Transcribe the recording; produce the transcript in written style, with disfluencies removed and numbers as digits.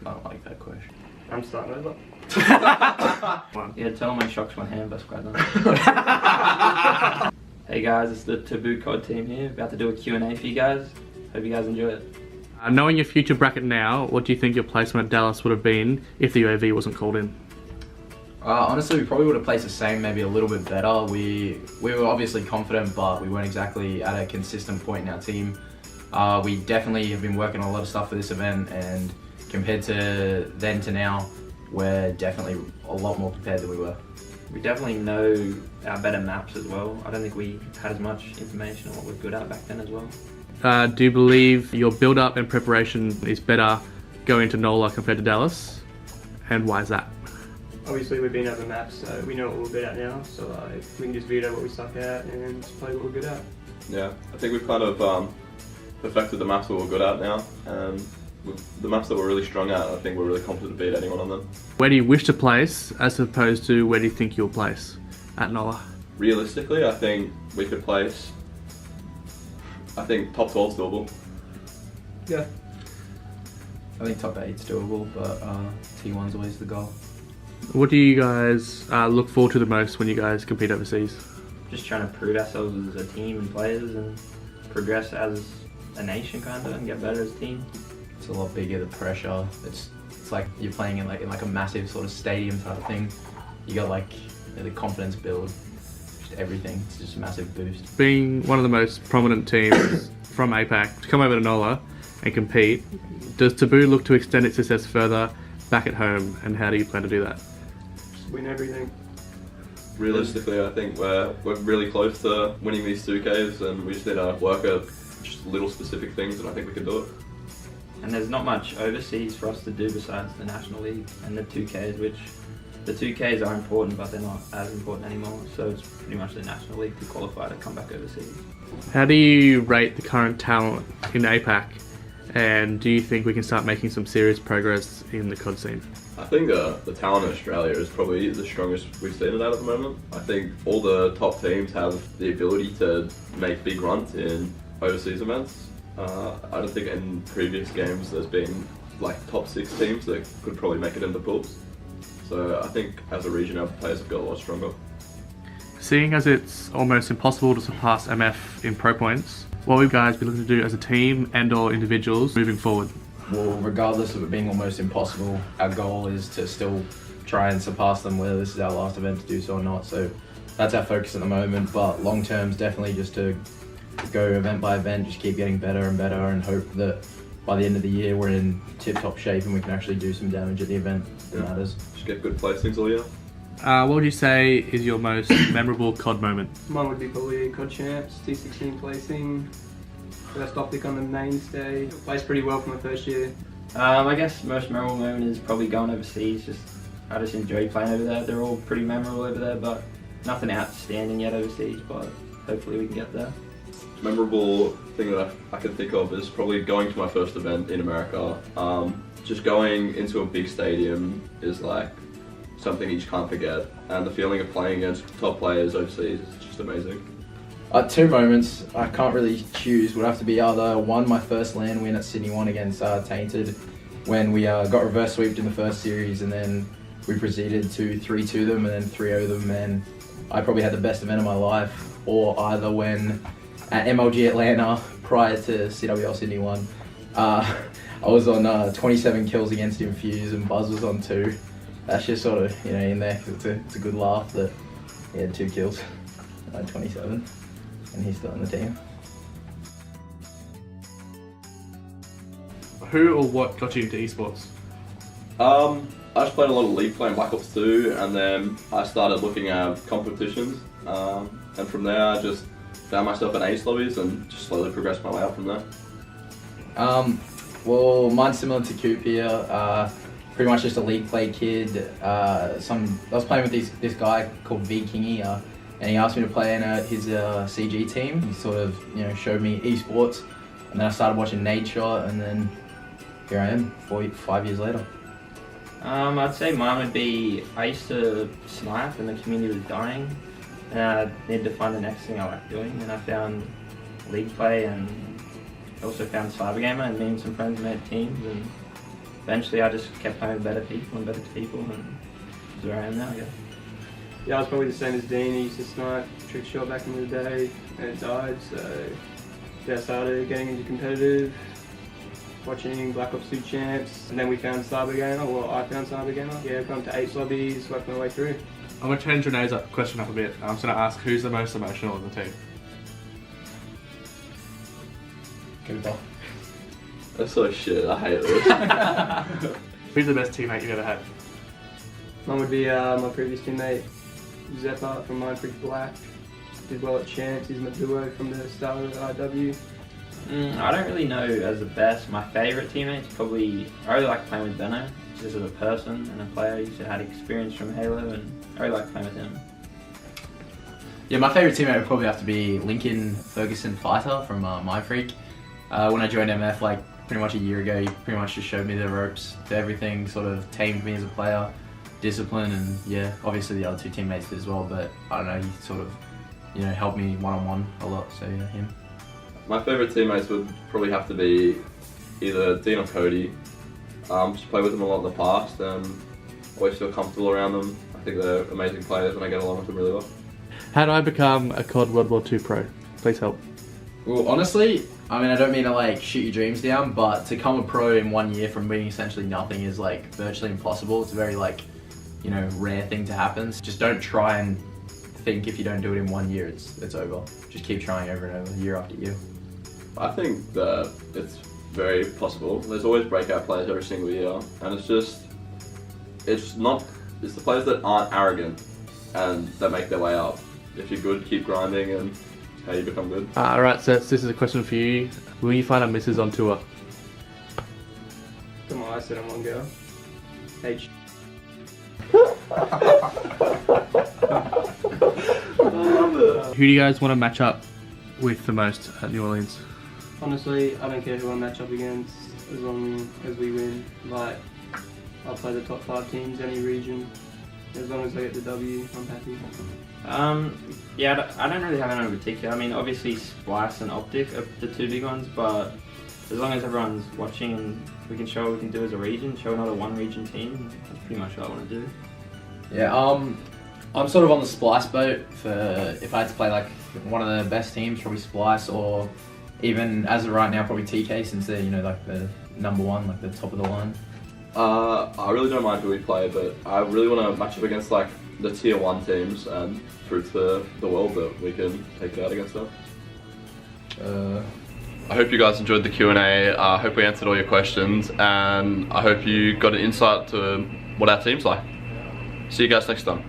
don't like that question. I'm starting over. Yeah, tell my shocks one hand, best quite done. Hey guys, it's the Taboo COD team here. About to do a Q&A for you guys. Hope you guys enjoy it. Knowing your future bracket now, what do you think your placement at Dallas would have been if the UAV wasn't called in? Honestly, we probably would have placed the same, maybe a little bit better. We were obviously confident, but we weren't exactly at a consistent point in our team. We definitely have been working on a lot of stuff for this event, and compared to then to now, we're definitely a lot more prepared than we were. We definitely know our better maps as well. I don't think we had as much information on what we're good at back then as well. Do you believe your build-up and preparation is better going to Nola compared to Dallas? And why is that? Obviously we've been over maps, so we know what we're good at now, so we can just veto what we suck at and just play what we're good at. Yeah, I think we've kind of perfected the maps that we're good at now, and with the maps that we're really strong at, I think we're really confident to beat anyone on them. Where do you wish to place as opposed to where do you think you'll place at Nola? Realistically, I think we could place, I think top 12's doable. Yeah. I think top 8's doable, but T1's always the goal. What do you guys look forward to the most when you guys compete overseas? Just trying to prove ourselves as a team and players and progress as a nation kind of and get better as a team. It's a lot bigger, the pressure. It's like you're playing in like a massive sort of stadium type thing. You got like the confidence build, just everything. It's just a massive boost. Being one of the most prominent teams from APAC to come over to Nola and compete, does Taboo look to extend its success further back at home, and how do you plan to do that? Just win everything. Realistically, I think we're really close to winning these 2Ks, and we just need to work at just little specific things, and I think we can do it. And there's not much overseas for us to do besides the National League and the 2Ks, which the 2Ks are important, but they're not as important anymore. So it's pretty much the National League to qualify to come back overseas. How do you rate the current talent in APAC, and do you think we can start making some serious progress in the COD scene? I think the talent in Australia is probably the strongest we've seen it at the moment. I think all the top teams have the ability to make big runs in overseas events. I don't think in previous games there's been like top 6 teams that could probably make it into pools. So I think as a region our players have got a lot stronger. Seeing as it's almost impossible to surpass MF in pro points, what will you guys be looking to do as a team and or individuals moving forward? Well, regardless of it being almost impossible, our goal is to still try and surpass them, whether this is our last event to do so or not. So that's our focus at the moment, but long term is definitely just to go event by event, just keep getting better and better, and hope that by the end of the year we're in tip-top shape and we can actually do some damage at the event that matters. Just get good placings all year. What would you say is your most memorable COD moment? Mine would be probably COD Champs, T16 placing, first optic on the main stage. Placed pretty well for my first year. I guess most memorable moment is probably going overseas. I just enjoy playing over there. They're all pretty memorable over there, but nothing outstanding yet overseas, but hopefully we can get there. Memorable thing that I can think of is probably going to my first event in America. Just going into a big stadium is like something you just can't forget, and the feeling of playing against top players overseas is just amazing. 2 moments I can't really choose. Would have to be either one, my first LAN win at Sydney 1 against Tainted, when we got reverse sweeped in the first series, and then we proceeded to 3-2 them and then 3-0 them, and I probably had the best event of my life. Or either when at MLG Atlanta prior to CWL Sydney 1, I was on 27 kills against Infuse and Buzz was on 2. That's just sort of, in there, 'cause it's a good laugh that he had 2 kills, 27, and he's still on the team. Who or what got you into esports? I just played a lot of League play in Black Ops 2, and then I started looking at competitions, and from there I just found myself in ace lobbies and just slowly progressed my way up from there. Well, mine's similar to Coop here. Pretty much just a League play kid. I was playing with this guy called V Kingy, and he asked me to play in his CG team. He sort of showed me esports, and then I started watching Nature, and then here I am 5 years later. I'd say mine would be, I used to snipe and the community was dying, and I needed to find the next thing I liked doing, and I found League play, and I also found Cybergamer, and me and some friends made teams, and eventually I just kept playing with better people, and that's where I am now, I guess. Yeah, I was probably the same as Dean. He used to snipe trick shot back in the day, and it died. So yeah, I started getting into competitive, watching Black Ops 2 champs, and then we found Cyber Gamer. Well, I found Cyber Gamer. Yeah, gone to 8 lobbies, worked my way through. I'm going to change Renee's question up a bit. I'm just going to ask who's the most emotional in the team? Cooper. That's so shit. I hate this. Who's the best teammate you've ever had? Mine would be my previous teammate, Zeppa from Mind Freak Black. Did well at champs. He's my duo from the start of the IW. I don't really know as the best. My favourite teammate's probably, I really like playing with Benno, just as a person and a player. He's had experience from Halo, and I really like playing with him. Yeah, my favourite teammate would probably have to be Lincoln Ferguson Fighter from My Freak. When I joined MF like pretty much a year ago, he pretty much just showed me the ropes to everything, sort of tamed me as a player, discipline, and yeah, obviously the other two teammates did as well, but I don't know, he sort of, helped me one-on-one a lot, so yeah, him. My favourite teammates would probably have to be either Dean or Cody. Just played with them a lot in the past and always feel comfortable around them. I think they're amazing players and I get along with them really well. How do I become a COD World War II pro? Please help. Well, honestly, I don't mean to like shoot your dreams down, but to become a pro in 1 year from being essentially nothing is like virtually impossible. It's a very like, rare thing to happen. So just don't try and think if you don't do it in 1 year, it's over. Just keep trying over and over, year after year. I think that it's very possible. There's always breakout players every single year, and it's the players that aren't arrogant and that make their way up. If you're good, keep grinding, and how you become good. Alright, so this is a question for you. Will you find a missus on tour? Come on, I said I'm one girl. H. Who do you guys want to match up with the most at New Orleans? Honestly, I don't care who I match up against as long as we win. Like, I'll play the top 5 teams, any region. As long as I get the W, I'm happy. Yeah, I don't really have anyone in particular. Obviously Splice and Optic are the two big ones, but as long as everyone's watching and we can show what we can do as a region, show another one region team, that's pretty much what I want to do. Yeah, I'm sort of on the Splice boat for if I had to play like one of the best teams, probably Splice, or even as of right now, probably TK, since they're like the number one, like the top of the line. I really don't mind who we play, but I really want to match up against like the tier 1 teams and prove to the world that we can take it out against them. I hope you guys enjoyed the Q&A. I hope we answered all your questions, and I hope you got an insight to what our team's like. See you guys next time.